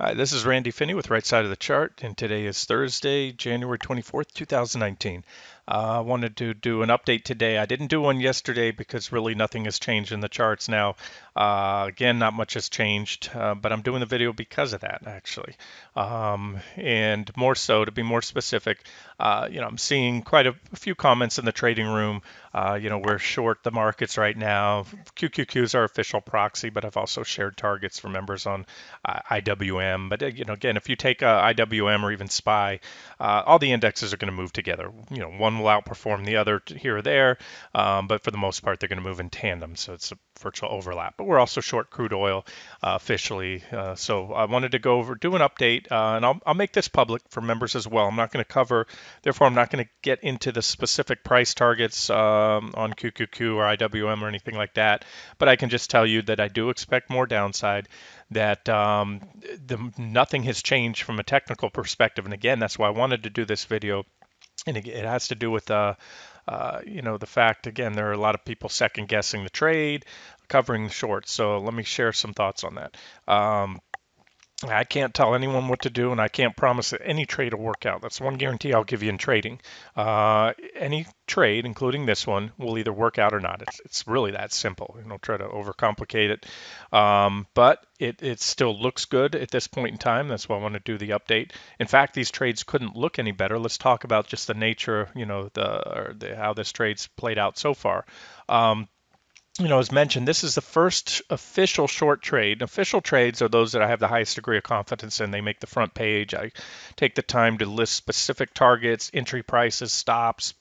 Hi, this is Randy Finney with Right Side of the Chart, and today is Thursday, January 24th, 2019. I wanted to do an update today. I didn't do one yesterday because really nothing has changed in the charts now. Again, not much has changed, but I'm doing the video because of that, actually. And more so, to be more specific, I'm seeing quite a few comments in the trading room. We're short the markets right now. QQQ is our official proxy, but I've also shared targets for members on IWM. But again, if you take IWM or even SPY, all the indexes are going to move together. One will outperform the other here or there, but for the most part, they're going to move in tandem. So it's a virtual overlap. But we're also short crude oil officially. So I wanted to go over, do an update, and I'll make this public for members as well. I'm not going to cover, therefore, I'm not going to get into the specific price targets on QQQ or IWM or anything like that. But I can just tell you that I do expect more downside, that nothing has changed from a technical perspective. And again, that's why I wanted to do this video. And it has to do with the fact, again, there are a lot of people second guessing the trade, covering the shorts. So let me share some thoughts on that. I can't tell anyone what to do, and I can't promise that any trade will work out. That's one guarantee I'll give you in trading. Any trade, including this one, will either work out or not. It's really that simple. Try to overcomplicate it. But it still looks good at this point in time. That's why I want to do the update. In fact, these trades couldn't look any better. Let's talk about just the nature, how this trade's played out so far. As mentioned, this is the first official short trade. Official trades are those that I have the highest degree of confidence in. They make the front page. I take the time to list specific targets, entry prices, stops,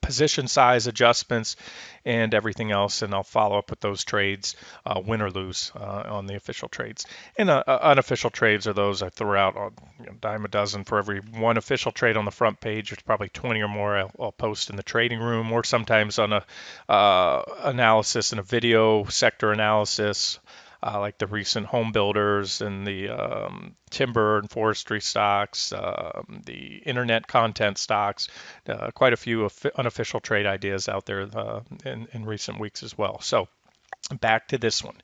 position size adjustments, and everything else, and I'll follow up with those trades, win or lose, on the official trades. And unofficial trades are those I throw out on dime a dozen. For every one official trade on the front page, there's probably 20 or more I'll post in the trading room, or sometimes on a analysis in a video, sector analysis, like the recent home builders and the timber and forestry stocks, the internet content stocks, quite a few unofficial trade ideas out there in recent weeks as well. So back to this one.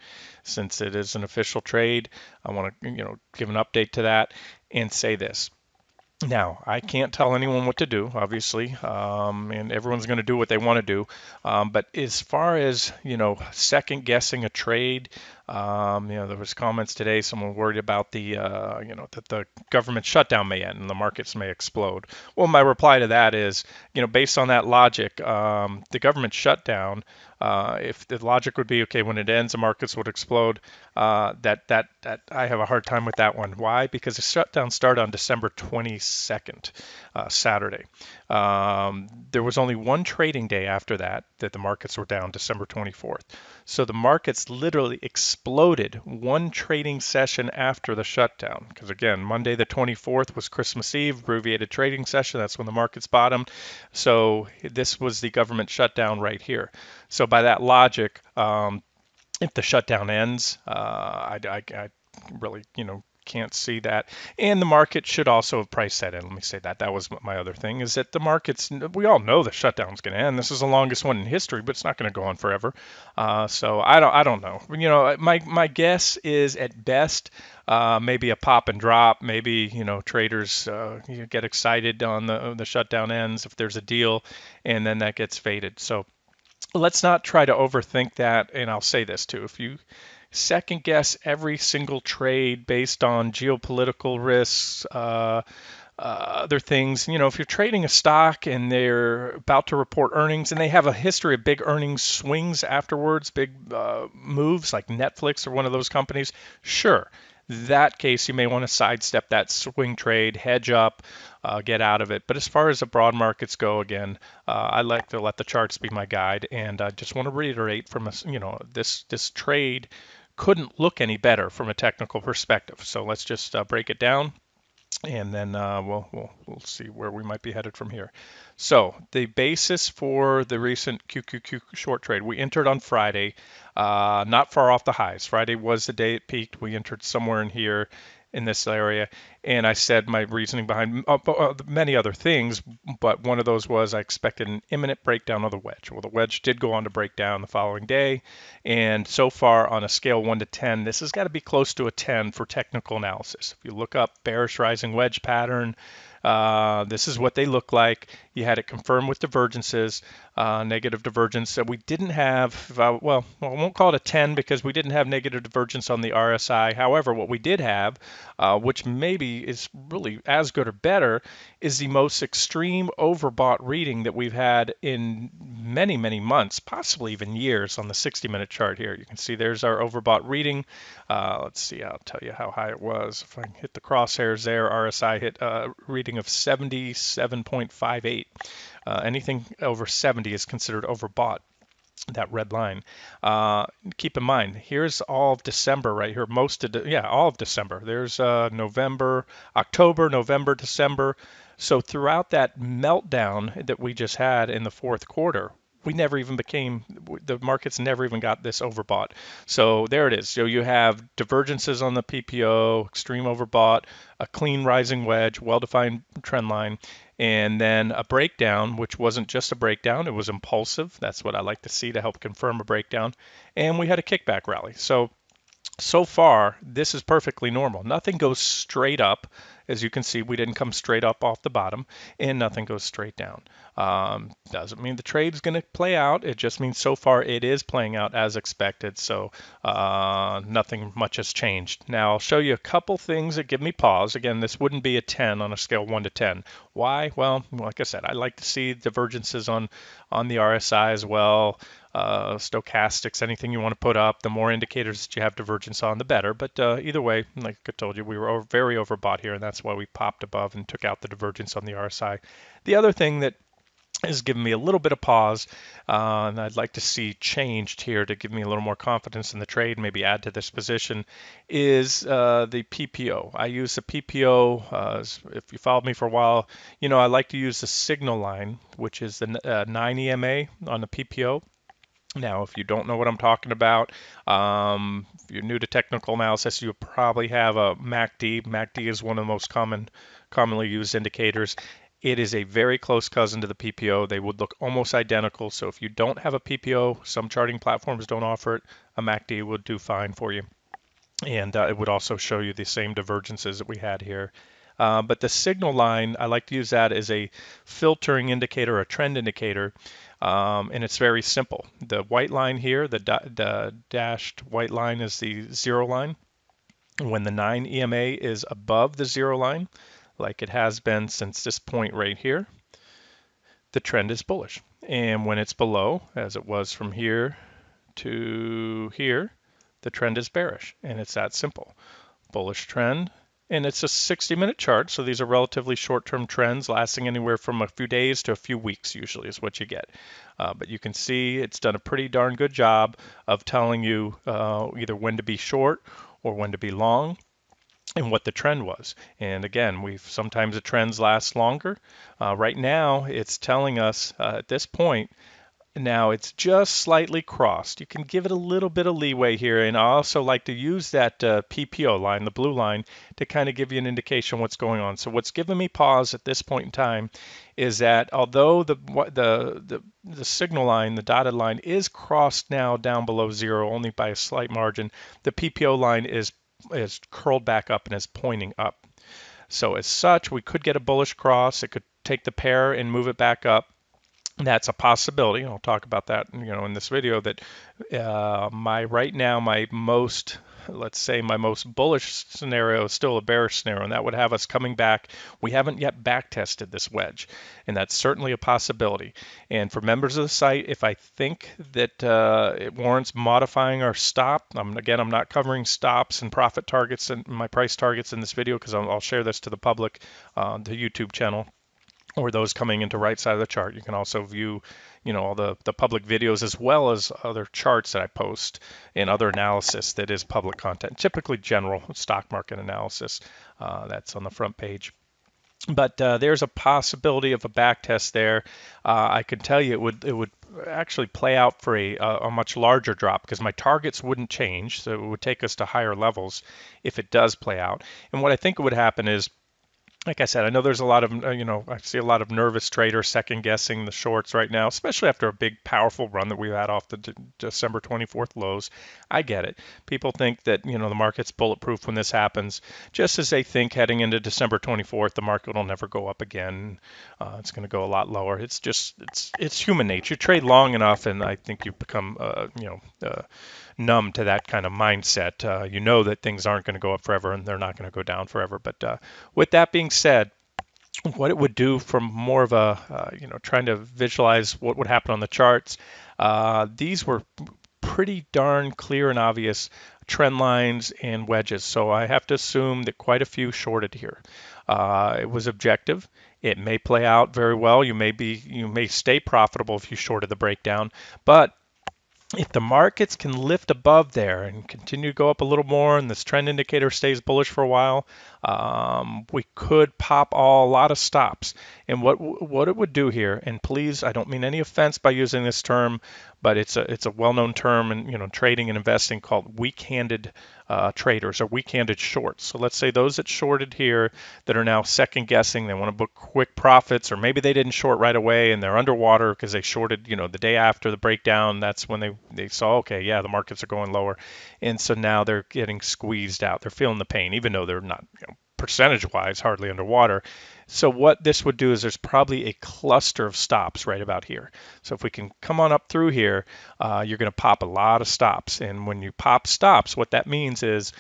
Since it is an official trade, I want to give an update to that and say this. Now, I can't tell anyone what to do, obviously, and everyone's going to do what they want to do. But as far as, second guessing a trade, there was comments today, someone worried about that the government shutdown may end and the markets may explode. Well, my reply to that is, based on that logic, the government shutdown, if the logic would be, okay, when it ends, the markets would explode, that I have a hard time with that one. Why? Because the shutdown started on December 22nd, Saturday. There was only one trading day after that the markets were down, December 24th. So the markets literally exploded one trading session after the shutdown. Because again, Monday the 24th was Christmas Eve, abbreviated trading session. That's when the markets bottomed. So this was the government shutdown right here. So by that logic, if the shutdown ends, I really, can't see that. And the market should also have priced that in. Let me say that. That was my other thing, is that the markets, we all know the shutdown's going to end. This is the longest one in history, but it's not going to go on forever. So I don't know. My guess is at best, maybe a pop and drop. Maybe, traders get excited on the shutdown ends if there's a deal, and then that gets faded. So let's not try to overthink that. And I'll say this too. If you second guess every single trade based on geopolitical risks, other things, if you're trading a stock and they're about to report earnings and they have a history of big earnings swings afterwards, big moves like Netflix or one of those companies, sure. That case, you may want to sidestep that swing trade, hedge up, get out of it. But as far as the broad markets go, again, I like to let the charts be my guide. And I just want to reiterate from this trade couldn't look any better from a technical perspective. So let's just break it down, and then we'll see where we might be headed from here. So the basis for the recent QQQ short trade, we entered on Friday, not far off the highs. Friday was the day it peaked. We entered somewhere in here, in this area. And I said my reasoning behind many other things, but one of those was I expected an imminent breakdown of the wedge. Well, the wedge did go on to break down the following day. And so far on a scale 1 to 10, this has got to be close to a 10 for technical analysis. If you look up bearish rising wedge pattern, this is what they look like. You had it confirmed with divergences, negative divergence. So we didn't have, well, I won't call it a 10 because we didn't have negative divergence on the RSI. However, what we did have, which maybe is really as good or better, is the most extreme overbought reading that we've had in many, many months, possibly even years on the 60-minute chart here. You can see there's our overbought reading. Let's see, I'll tell you how high it was. If I can hit the crosshairs there, RSI hit a reading of 77.58. Anything over 70 is considered overbought, that red line. Keep in mind, here's all of December right here. All of December. There's November, October, November, December. So throughout that meltdown that we just had in the fourth quarter, the markets never even got this overbought. So there it is. So you have divergences on the PPO, extreme overbought, a clean rising wedge, well-defined trend line, and then a breakdown, which wasn't just a breakdown, it was impulsive. That's what I like to see to help confirm a breakdown. And we had a kickback rally. So far, this is perfectly normal. Nothing goes straight up. As you can see, we didn't come straight up off the bottom, and nothing goes straight down. Doesn't mean the trade's going to play out. It just means so far it is playing out as expected. So nothing much has changed. Now, I'll show you a couple things that give me pause. Again, this wouldn't be a 10 on a scale 1 to 10. Why? Well, like I said, I like to see divergences on the RSI as well. Stochastics, anything you want to put up, the more indicators that you have divergence on, the better. But either way, like I told you, we were very overbought here, and that's why we popped above and took out the divergence on the RSI. The other thing that has given me a little bit of pause, and I'd like to see changed here to give me a little more confidence in the trade, maybe add to this position, is the PPO. I use the PPO, if you followed me for a while, I like to use the signal line, which is the 9 EMA on the PPO. Now, if you don't know what I'm talking about, if you're new to technical analysis, you probably have a MACD. MACD is one of the most commonly used indicators. It is a very close cousin to the PPO. They would look almost identical. So if you don't have a PPO, some charting platforms don't offer it, a MACD would do fine for you. And it would also show you the same divergences that we had here. But the signal line, I like to use that as a filtering indicator, a trend indicator. And it's very simple. The white line here, the dashed white line is the zero line. When the 9 EMA is above the zero line, like it has been since this point right here, the trend is bullish. And when it's below, as it was from here to here, the trend is bearish. And it's that simple. Bullish trend. And it's a 60-minute chart, so these are relatively short-term trends lasting anywhere from a few days to a few weeks usually is what you get. But you can see it's done a pretty darn good job of telling you either when to be short or when to be long and what the trend was. And again, sometimes the trends last longer. Right now, it's telling us at this point, now it's just slightly crossed. You can give it a little bit of leeway here, and I also like to use that PPO line, the blue line, to kind of give you an indication what's going on. So what's given me pause at this point in time is that although the signal line, the dotted line, is crossed now down below zero only by a slight margin, the PPO line is curled back up and is pointing up. So as such, we could get a bullish cross. It could take the pair and move it back up. That's a possibility. I'll talk about that, in this video. That right now, my most bullish scenario is still a bearish scenario, and that would have us coming back. We haven't yet back tested this wedge, and that's certainly a possibility. And for members of the site, if I think that it warrants modifying our stop, I'm not covering stops and profit targets and my price targets in this video because I'll share this to the public, the YouTube channel, or those coming into right side of the chart. You can also view, all the public videos as well as other charts that I post and other analysis that is public content, typically general stock market analysis. That's on the front page. But there's a possibility of a back test there. I can tell you it would actually play out for a much larger drop because my targets wouldn't change, so it would take us to higher levels if it does play out. And what I think would happen is, like I said, I know there's a lot of, I see a lot of nervous traders second guessing the shorts right now, especially after a big, powerful run that we had off the December 24th lows. I get it. People think that, the market's bulletproof when this happens, just as they think heading into December 24th, the market will never go up again. It's going to go a lot lower. It's human nature. You trade long enough, and I think you become, numb to that kind of mindset. You know that things aren't going to go up forever and they're not going to go down forever. But with that being said, what it would do from more of a, trying to visualize what would happen on the charts, these were pretty darn clear and obvious trend lines and wedges. So I have to assume that quite a few shorted here. It was objective. It may play out very well. You may stay profitable if you shorted the breakdown, but if the markets can lift above there and continue to go up a little more and this trend indicator stays bullish for a while, we could pop a lot of stops. And what it would do here, and please, I don't mean any offense by using this term, but it's a well-known term in trading and investing called weak-handed traders or weak-handed shorts. So let's say those that shorted here that are now second guessing, they want to book quick profits, or maybe they didn't short right away and they're underwater because they shorted, the day after the breakdown. That's when they saw, okay, yeah, the markets are going lower, and so now they're getting squeezed out. They're feeling the pain, even though they're not, percentage-wise, hardly underwater. So what this would do is there's probably a cluster of stops right about here. So if we can come on up through here, you're going to pop a lot of stops. And when you pop stops, what that means is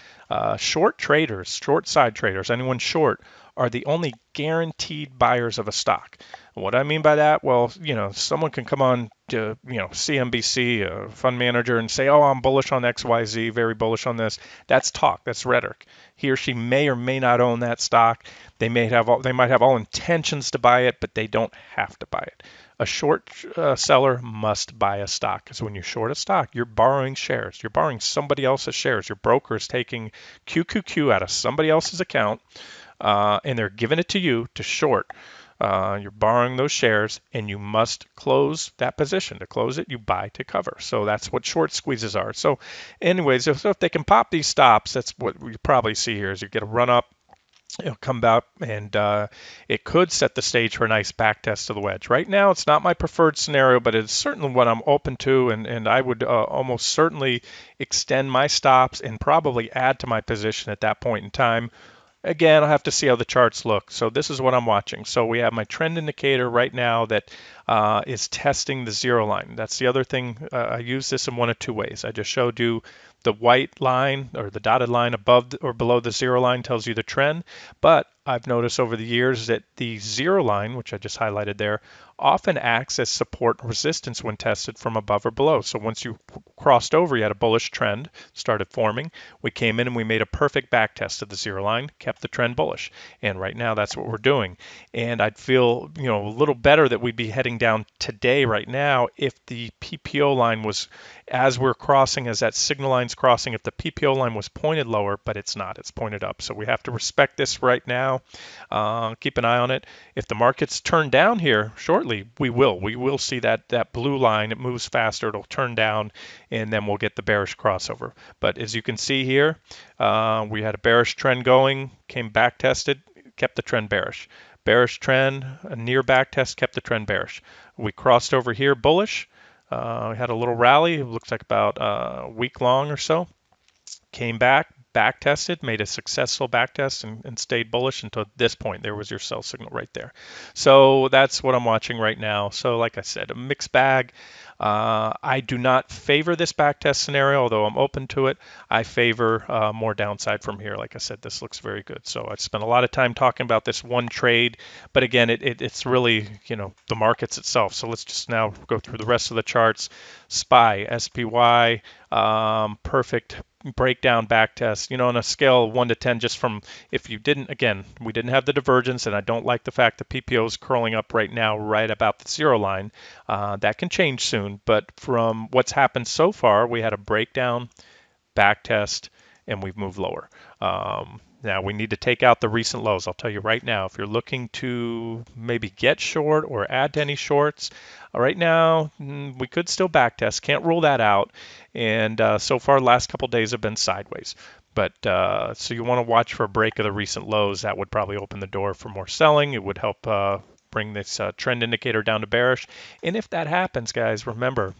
short traders, short side traders, anyone short, are the only guaranteed buyers of a stock. What I mean by that, well, someone can come on to, CNBC, a fund manager, and say, oh, I'm bullish on XYZ, very bullish on this. That's talk, that's rhetoric. He or she may or may not own that stock. They might have all intentions to buy it, but they don't have to buy it. A short seller must buy a stock, because when you short a stock, you're borrowing shares. You're borrowing somebody else's shares. Your broker is taking QQQ out of somebody else's account, and they're giving it to you to short. You're borrowing those shares, and you must close that position. To close it, you buy to cover. So that's what short squeezes are. So anyways, so if they can pop these stops, that's what we probably see here is you get a run up, it'll come back, and it could set the stage for a nice back test of the wedge. Right now, it's not my preferred scenario, but it's certainly what I'm open to, and I would almost certainly extend my stops and probably add to my position at that point in time. Again, I'll have to see how the charts look. So this is what I'm watching. So we have my trend indicator right now that is testing the zero line. That's the other thing. I use this in one of two ways. I just showed you the white line or the dotted line above or below the zero line tells you the trend. But I've noticed over the years that the zero line, which I just highlighted there, often acts as support and resistance when tested from above or below. So once you crossed over, you had a bullish trend started forming. We came in and we made a perfect back test of the zero line, kept the trend bullish. And right now that's what we're doing. And I'd feel, a little better that we'd be heading down today right now if the PPO line was, as we're crossing, as that signal line's crossing, if the PPO line was pointed lower, but it's not, it's pointed up. So we have to respect this right now. Keep an eye on it. If the markets turn down here shortly, we will see that blue line. It moves faster, it'll turn down, and then we'll get the bearish crossover. But as you can see here, we had a bearish trend going, came back tested, kept the trend bearish. Bearish trend, a near back test, kept the trend bearish. We crossed over here bullish. We had a little rally. It looks like about a week long or so. Came back tested, made a successful back test, and stayed bullish until this point. There was your sell signal right there. So that's what I'm watching right now. So like I said, a mixed bag. I do not favor this back test scenario, although I'm open to it. I favor more downside from here. Like I said, this looks very good. So I spent a lot of time talking about this one trade, but again, it's really, the markets itself. So let's just now go through the rest of the charts. SPY, perfect breakdown back test, on a scale of 1 to 10, just from, if you didn't, again, we didn't have the divergence, and I don't like the fact that PPO is curling up right now right about the zero line. That can change soon, but from what's happened so far, we had a breakdown, back test, and we've moved lower. Now we need to take out the recent lows. I'll tell you right now, if you're looking to maybe get short or add to any shorts, right now we could still backtest. Can't rule that out. And so far, the last couple days have been sideways. But so you want to watch for a break of the recent lows. That would probably open the door for more selling. It would help bring this trend indicator down to bearish. And if that happens, guys, remember,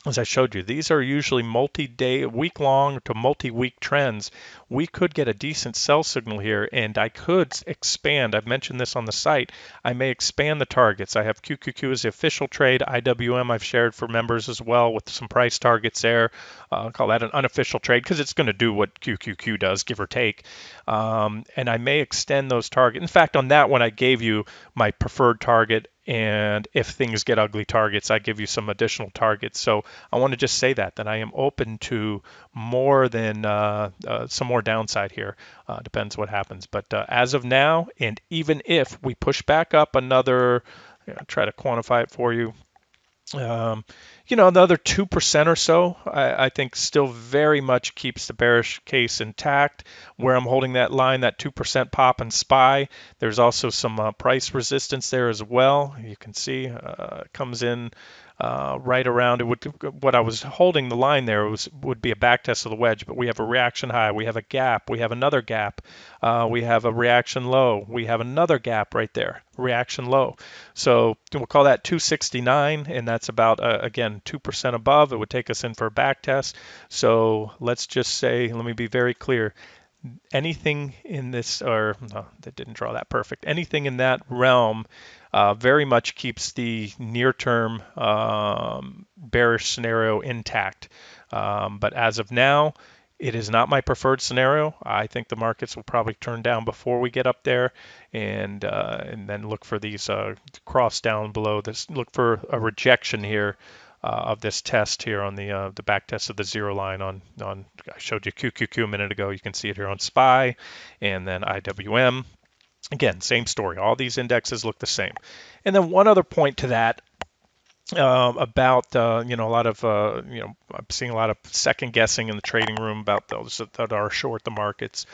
as I showed you, these are usually multi-day, week-long to multi-week trends. We could get a decent sell signal here, and I could expand. I've mentioned this on the site. I may expand the targets. I have QQQ as the official trade. IWM I've shared for members as well with some price targets there. I'll call that an unofficial trade because it's going to do what QQQ does, give or take. And I may extend those targets. In fact, on that one, I gave you my preferred target. And if things get ugly targets, I give you some additional targets. So I want to just say that I am open to more than some more downside here. Depends what happens. But as of now, and even if we push back up another, I'll try to quantify it for you. Another 2% or so, I think still very much keeps the bearish case intact. Where I'm holding that line, that 2% pop and SPY, there's also some price resistance there as well. You can see it comes in right around. It would, what I was holding the line there would be a back test of the wedge, but we have a reaction high, we have a gap, we have another gap, we have a reaction low, we have another gap right there, reaction low. So we'll call that 269, and that's about again 2% above. It would take us in for a back test. So let's just say, let me be very clear. Anything in this, or no, that didn't draw that perfect. Anything in that realm very much keeps the near-term bearish scenario intact. But as of now, it is not my preferred scenario. I think the markets will probably turn down before we get up there, and then look for these cross down below this. Look for a rejection here of this test here on the back test of the zero line on I showed you QQQ a minute ago. You can see it here on SPY, and then IWM. Again, same story. All these indexes look the same. And then one other point to that about a lot of I'm seeing a lot of second guessing in the trading room about those that are short the markets.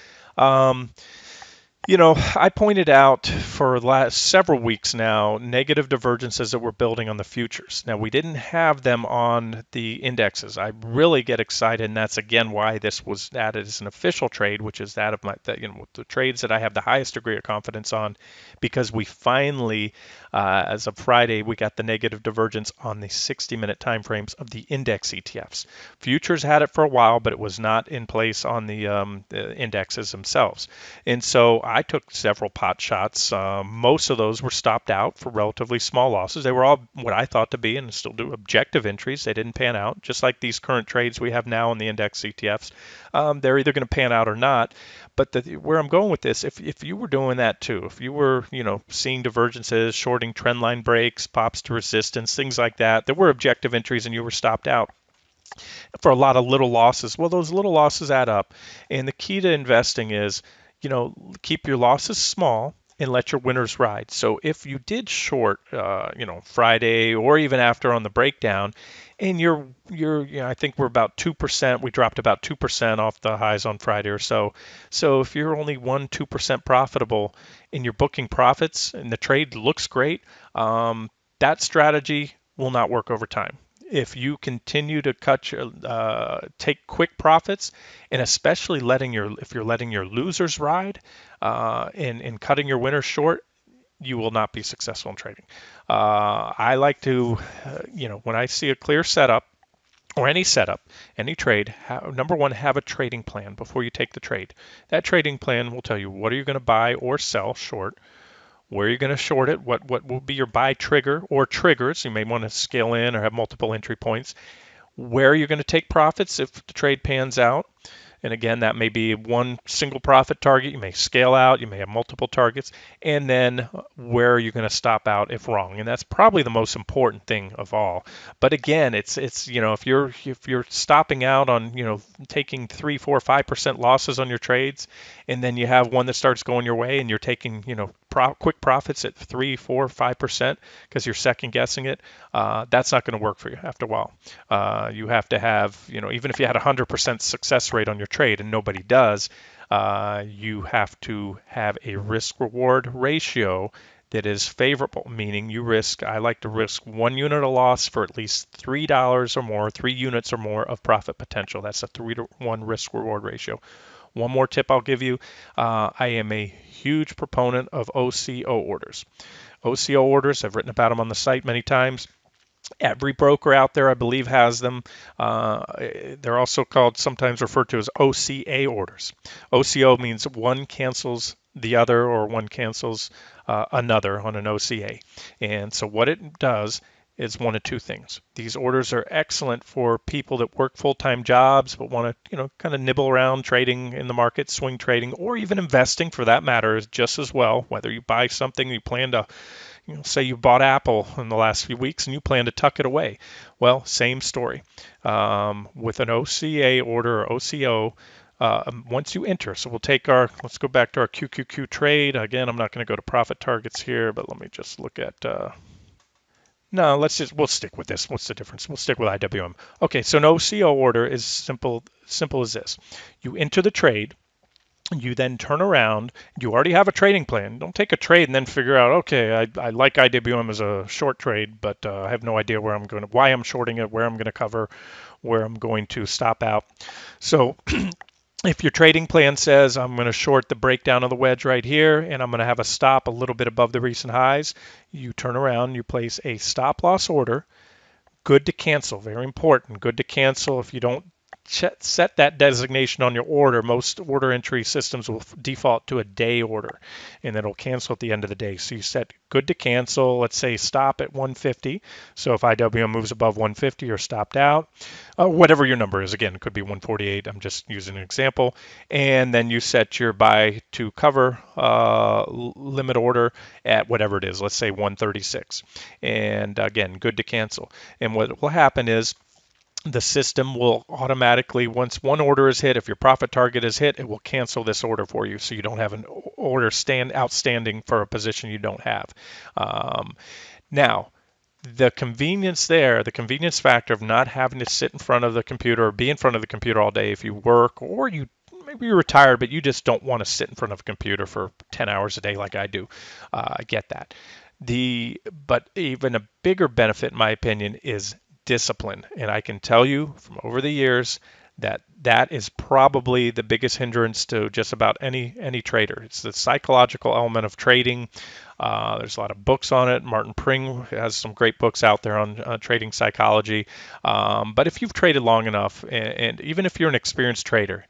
I pointed out for the last several weeks now negative divergences that we're building on the futures. Now, we didn't have them on the indexes. I really get excited, and that's again why this was added as an official trade, which is that of the trades that I have the highest degree of confidence on, because we finally, as of Friday, we got the negative divergence on the 60-minute time frames of the index ETFs. Futures had it for a while, but it was not in place on the indexes themselves. And so I took several pot shots. Most of those were stopped out for relatively small losses. They were all what I thought to be, and still do, objective entries. They didn't pan out, just like these current trades we have now in the index ETFs. They're either going to pan out or not. But where I'm going with this, if you were doing that too, if you were seeing divergences, shorting trend line breaks, pops to resistance, things like that, there were objective entries and you were stopped out for a lot of little losses. Well, those little losses add up. And the key to investing is, keep your losses small and let your winners ride. So if you did short, Friday or even after on the breakdown, and I think we're about 2%, we dropped about 2% off the highs on Friday or so. So if you're only 2% profitable and you're booking profits and the trade looks great, that strategy will not work over time. If you continue to take quick profits, and especially if you're letting your losers ride, and cutting your winners short, you will not be successful in trading. I like to, when I see a clear setup, or any setup, any trade, number one, have a trading plan before you take the trade. That trading plan will tell you what are you going to buy or sell short, where you're going to short it, what will be your buy trigger or triggers. You may want to scale in or have multiple entry points. Where you're going to take profits if the trade pans out. And again, that may be one single profit target. You may scale out, you may have multiple targets, and then where you're going to stop out if wrong. And that's probably the most important thing of all. But again, it's if you're stopping out on taking 3, 4, 5% losses on your trades, and then you have one that starts going your way, and you're taking quick profits at 3, 4, 5% because you're second guessing it, that's not going to work for you after a while. You have to have even if you had 100% success rate on your your trade, and nobody does, you have to have a risk-reward ratio that is favorable, meaning I like to risk 1 unit of loss for at least $3 or more, 3 units or more of profit potential. That's a 3-to-1 risk-reward ratio. One more tip I'll give you. I am a huge proponent of OCO orders. OCO orders, I've written about them on the site many times. Every broker out there, I believe, has them. They're also sometimes referred to as OCA orders. OCO means one cancels the other or one cancels another on an OCA. And so what it does is one of two things. These orders are excellent for people that work full-time jobs but want to, kind of nibble around trading in the market, swing trading, or even investing for that matter, just as well. Whether you buy something, you plan to say you bought Apple in the last few weeks and you plan to tuck it away. Well, same story. With an OCA order or OCO, once you enter, so let's go back to our QQQ trade. Again, I'm not going to go to profit targets here, but let me just look at, no, we'll stick with this. What's the difference? We'll stick with IWM. Okay, so an OCO order is simple as this. You enter the trade. You then turn around, you already have a trading plan. Don't take a trade and then figure out, okay, I like IWM as a short trade, but I have no idea why I'm shorting it, where I'm going to cover, where I'm going to stop out. So if your trading plan says I'm going to short the breakdown of the wedge right here and I'm going to have a stop a little bit above the recent highs, you turn around, you place a stop loss order. Good to cancel, very important. Good to cancel. If you don't set that designation on your order, most order entry systems will default to a day order, and it'll cancel at the end of the day. So you set good to cancel, let's say stop at 150. So if IWM moves above 150, you're stopped out. Whatever your number is, again, it could be 148. I'm just using an example. And then you set your buy to cover limit order at whatever it is, let's say 136. And again, good to cancel. And what will happen is the system will automatically, once one order is hit, if your profit target is hit, it will cancel this order for you, so you don't have an order outstanding for a position you don't have. Now, the convenience factor of not having to sit in front of the computer or be in front of the computer all day if you work, or maybe you're retired, but you just don't want to sit in front of a computer for 10 hours a day like I do. I get that. But even a bigger benefit, in my opinion, is discipline. And I can tell you from over the years that is probably the biggest hindrance to just about any trader. It's the psychological element of trading. There's a lot of books on it. Martin Pring has some great books out there on trading psychology. But if you've traded long enough, and even if you're an experienced trader,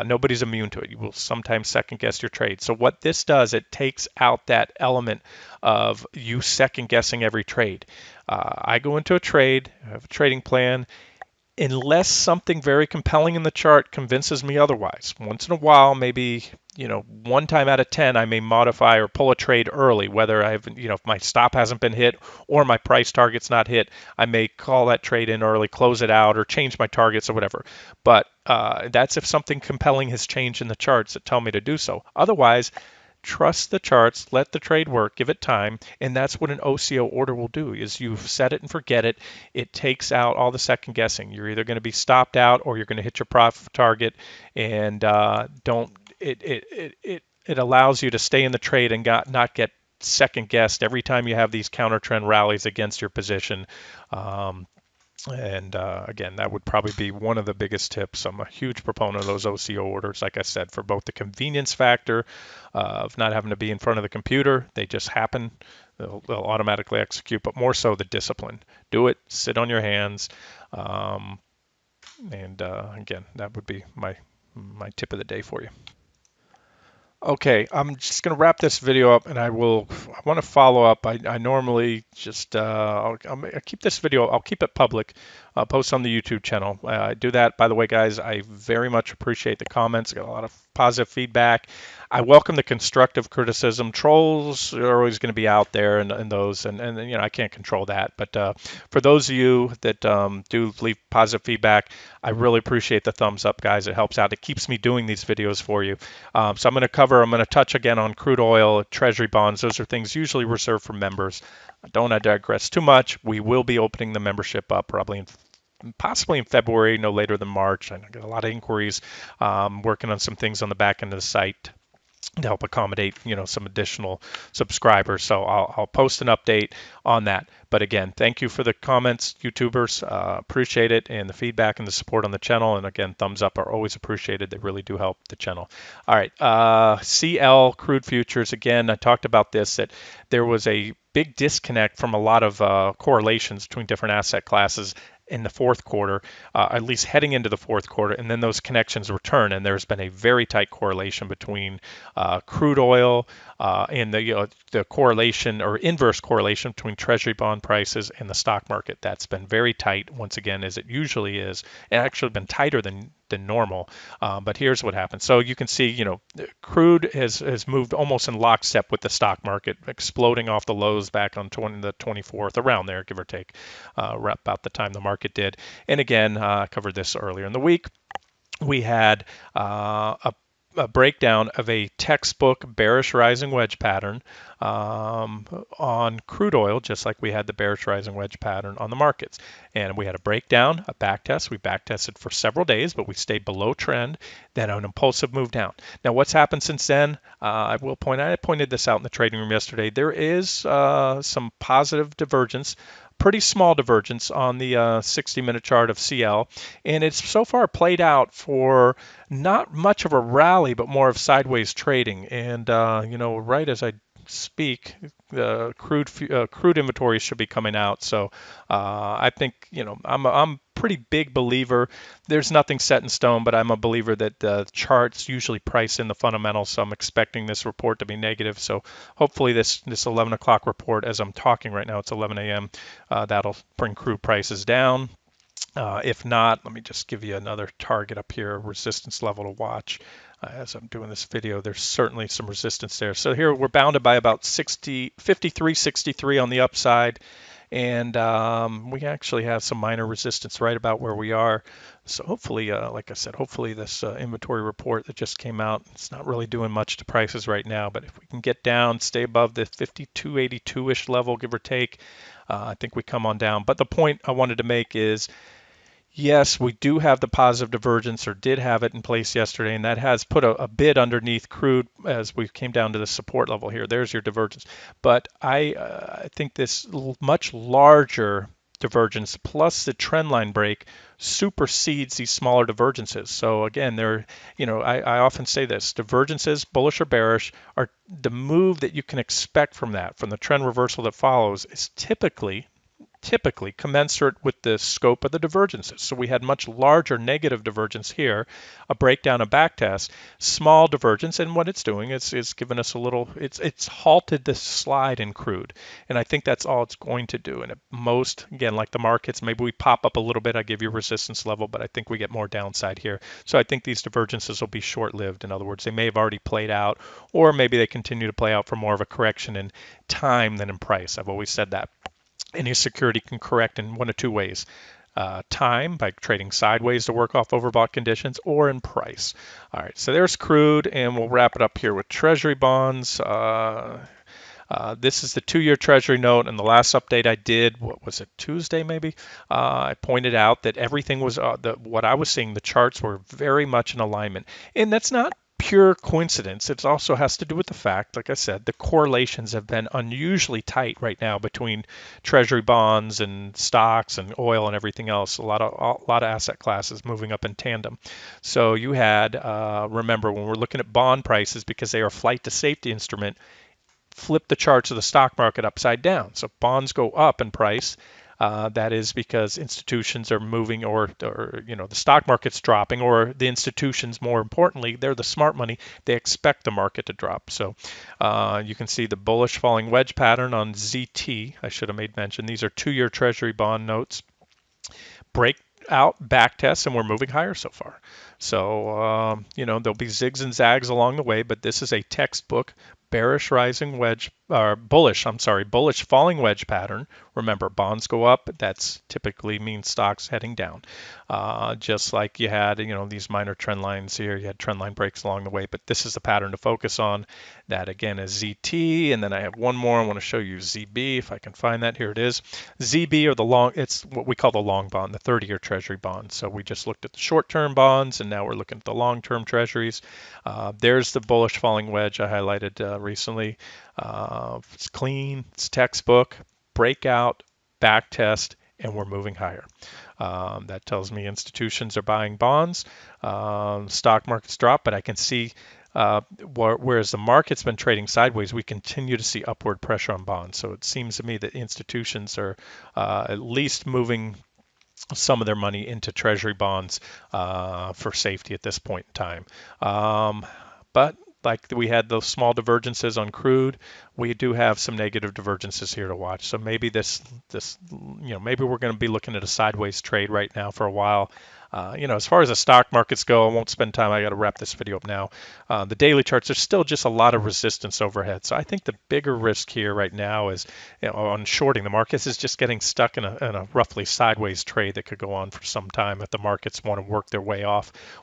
nobody's immune to it. You will sometimes second guess your trade. So what this does, it takes out that element of you second guessing every trade. I go into a trade, I have a trading plan, unless something very compelling in the chart convinces me otherwise. Once in a while, maybe, one time out of 10, I may modify or pull a trade early, whether if my stop hasn't been hit or my price target's not hit, I may call that trade in early, close it out, or change my targets or whatever. But that's if something compelling has changed in the charts that tell me to do so. Otherwise, trust the charts, let the trade work, give it time, and that's what an OCO order will do, is you set it and forget it. It takes out all the second guessing. You're either going to be stopped out or you're going to hit your profit target, and it allows you to stay in the trade and not get second guessed every time you have these counter trend rallies against your position. Again, that would probably be one of the biggest tips. I'm a huge proponent of those OCO orders, like I said, for both the convenience factor of not having to be in front of the computer. They just happen. They'll automatically execute, but more so the discipline. Do it, sit on your hands. Again, that would be my tip of the day for you. Okay, I'm just going to wrap this video up, and I want to follow up. I normally just, I'll keep this video, I'll keep it public, post on the YouTube channel. I do that, by the way, guys. I very much appreciate the comments. I got a lot of positive feedback. I welcome the constructive criticism. Trolls are always going to be out there, and those, and I can't control that. But for those of you that do leave positive feedback, I really appreciate the thumbs up, guys. It helps out. It keeps me doing these videos for you. So I'm going to touch again on crude oil, Treasury bonds. Those are things usually reserved for members. Don't I digress too much. We will be opening the membership up probably in possibly in February, no later than March. I get a lot of inquiries, working on some things on the back end of the site to help accommodate, some additional subscribers. So I'll post an update on that. But again, thank you for the comments, YouTubers. Appreciate it, and the feedback and the support on the channel. And again, thumbs up are always appreciated. They really do help the channel. All right, CL crude futures. Again, I talked about this, that there was a big disconnect from a lot of correlations between different asset classes in the fourth quarter, at least heading into the fourth quarter, and then those connections return. And there's been a very tight correlation between crude oil and the correlation or inverse correlation between Treasury bond prices and the stock market. That's been very tight, once again, as it usually is, and actually been tighter than normal. But here's what happens. So you can see, crude has moved almost in lockstep with the stock market, exploding off the lows back on the 24th, around there, give or take, about the time the market did. And again, I covered this earlier in the week. We had a breakdown of a textbook bearish rising wedge pattern on crude oil, just like we had the bearish rising wedge pattern on the markets. And we had a breakdown, a back test. We back tested for several days, but we stayed below trend, then an impulsive move down. Now, what's happened since then? I pointed this out in the trading room yesterday. There is some positive divergence, pretty small divergence on the 60-minute chart of CL, and it's so far played out for not much of a rally, but more of sideways trading. And right as I speak, the crude inventories should be coming out. So I think I'm a pretty big believer. There's nothing set in stone, but I'm a believer that the charts usually price in the fundamentals. So I'm expecting this report to be negative. So hopefully this 11 o'clock report, as I'm talking right now, it's 11 a.m. That'll bring crude prices down. If not, let me just give you another target up here, resistance level to watch. As I'm doing this video, there's certainly some resistance there. So here we're bounded by about 53.63 on the upside, and we actually have some minor resistance right about where we are. So hopefully, like I said, hopefully this inventory report that just came out, it's not really doing much to prices right now, but if we can get down, stay above the 52.82-ish level, give or take, I think we come on down. But the point I wanted to make is, yes, we do have the positive divergence, or did have it in place yesterday, and that has put a bid underneath crude as we came down to the support level here. There's your divergence. But I think this much larger divergence plus the trend line break supersedes these smaller divergences. So again, I often say this: divergences, bullish or bearish, are the move that you can expect from that, from the trend reversal that follows, is typically commensurate with the scope of the divergences. So we had much larger negative divergence here, a breakdown, a back test, small divergence, and what it's doing is giving us a little, it's halted the slide in crude. And I think that's all it's going to do. And at most, again, like the markets, maybe we pop up a little bit, I give you a resistance level, but I think we get more downside here. So I think these divergences will be short-lived. In other words, they may have already played out, or maybe they continue to play out for more of a correction in time than in price. I've always said that. Any security can correct in one of two ways: time, by trading sideways to work off overbought conditions, or in price. All right, so there's crude, and we'll wrap it up here with Treasury bonds. This is the 2-year Treasury note, and the last update I did, what was it, Tuesday maybe? I pointed out that everything was, what I was seeing, the charts were very much in alignment. And that's not pure coincidence. It also has to do with the fact, like I said, the correlations have been unusually tight right now between Treasury bonds and stocks and oil and everything else. A lot of asset classes moving up in tandem. So you had, remember, when we're looking at bond prices, because they are a flight to safety instrument, flip the charts of the stock market upside down. So bonds go up in price. That is because institutions are moving, or the stock market's dropping, or the institutions, more importantly, they're the smart money. They expect the market to drop. So you can see the bullish falling wedge pattern on ZT. I should have made mention. These are 2-year Treasury bond notes. Break out, back test, and we're moving higher so far. So, there'll be zigs and zags along the way, but this is a textbook bearish rising wedge, or bullish, I'm sorry, bullish falling wedge pattern. Remember, bonds go up, that's typically means stocks heading down. Just like you had, these minor trend lines here, you had trend line breaks along the way, but this is the pattern to focus on. That again is ZT, and then I have one more. I want to show you ZB if I can find that. Here it is. ZB or the long, it's what we call the long bond, the 30-year Treasury bond. So we just looked at the short-term bonds, and now we're looking at the long-term Treasuries. There's the bullish falling wedge I highlighted recently. It's clean, it's textbook, breakout, back test, and we're moving higher. That tells me institutions are buying bonds. Stock market's drop, but I can see whereas the market's been trading sideways, we continue to see upward pressure on bonds. So it seems to me that institutions are at least moving some of their money into Treasury bonds for safety at this point in time. But like we had those small divergences on crude, we do have some negative divergences here to watch. So maybe maybe we're going to be looking at a sideways trade right now for a while. As far as the stock markets go, I won't spend time. I got to wrap this video up now. The daily charts, there's still just a lot of resistance overhead. So I think the bigger risk here right now is, on shorting the markets, is just getting stuck in a roughly sideways trade that could go on for some time if the markets want to work their way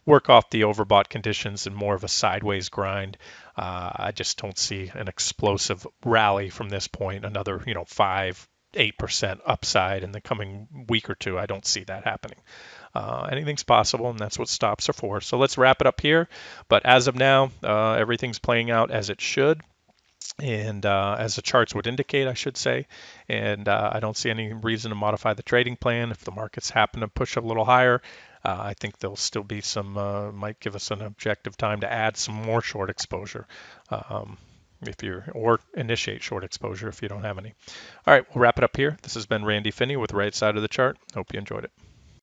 work off the overbought conditions and more of a sideways grind. I just don't see an explosive rally from this point. Another, 5-8% upside in the coming week or two. I don't see that happening. Anything's possible, and that's what stops are for. So let's wrap it up here. But as of now, everything's playing out as it should, and as the charts would indicate, I should say. And I don't see any reason to modify the trading plan. If the markets happen to push a little higher, I think there'll still be might give us an objective time to add some more short exposure. Or initiate short exposure if you don't have any. All right, we'll wrap it up here. This has been Randy Finney with Right Side of the Chart. Hope you enjoyed it.